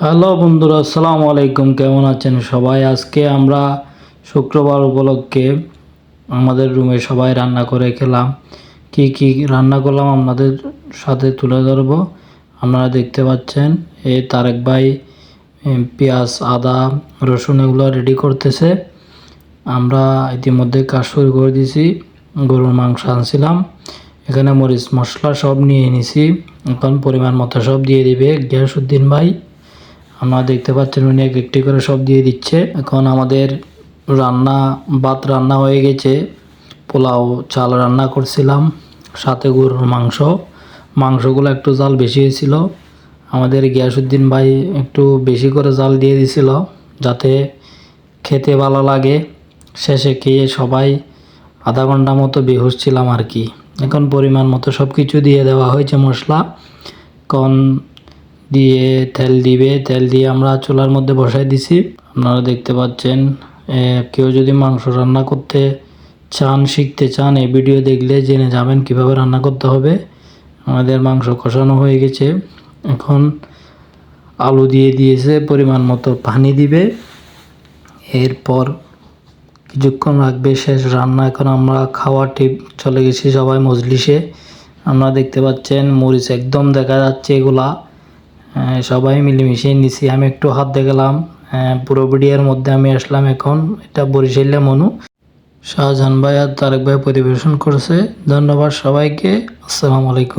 Hello বন্ধুরা, আসসালামু আলাইকুম। কেমন আছেন সবাই? আজকে আমরা শুক্রবার উপলক্ষে আমাদের রুমে সবাই রান্না করে খেলাম। কি কি রান্না করলাম আপনাদের সাথে তুলে ধরব। আপনারা দেখতে পাচ্ছেন এই তারেক ভাই পেঁয়াজ, আদা, রসুন এগুলো রেডি করতেছে। আমরা ইতিমধ্যে কাজ শুরু করে দিয়েছি। গরুর মাংস আনছিলাম, এখানে মরিচ মশলা সব নিয়ে নিছি। এখন পরিমাণ মতো সব দিয়ে দিবে গিয়াসউদ্দিন ভাই। আপনারা দেখতে পাচ্ছেন উনি একটি করে সব দিয়ে দিচ্ছে। এখন আমাদের ভাত রান্না হয়ে গেছে, পোলাও চাল রান্না করছিলাম, সাথে গরুর মাংসগুলো একটু জাল বেশি হয়েছিল। আমাদের গিয়াসউদ্দিন ভাই একটু বেশি করে জাল দিয়ে দিছিল যাতে খেতে ভালো লাগে। শেষে খেয়ে সবাই আধা ঘন্টা মতো বেহুশ ছিলাম আর কি। এখন পরিমাণ মতো সব কিছু দিয়ে দেওয়া হয়েছে মশলা। এখন দিয়ে তেল দিয়ে আমরা চুলার মধ্যে বসাই দিছি। আপনারা দেখতে পাচ্ছেন। কেউ যদি মাংস রান্না করতে চান, শিখতে চান, এই ভিডিও দেখলে জেনে যাবেন কিভাবে রান্না করতে হবে। আমাদের মাংস কষানো হয়ে গেছে, এখন আলু দিয়ে দিয়েছে, পরিমাণ মতো পানি দিবে, এরপর কিছুক্ষণ রাখবে, শেষ রান্না। এখন আমরা খাওয়া চলে গেছি সবাই মজলিসে। আপনারা দেখতে পাচ্ছেন মরিচ একদম দেখা যাচ্ছে এগুলা। সবাই মিলেমিশে নিছি, আমি একটু হাত দেখালাম। পুরো ভিডিওর মধ্যে আমি আসলাম। এখন এটা বরিশালে মনু শাহজাহান ভাই আর তারেক ভাই পরিবেশন করছে। ধন্যবাদ সবাইকে। আসসালামু আলাইকুম।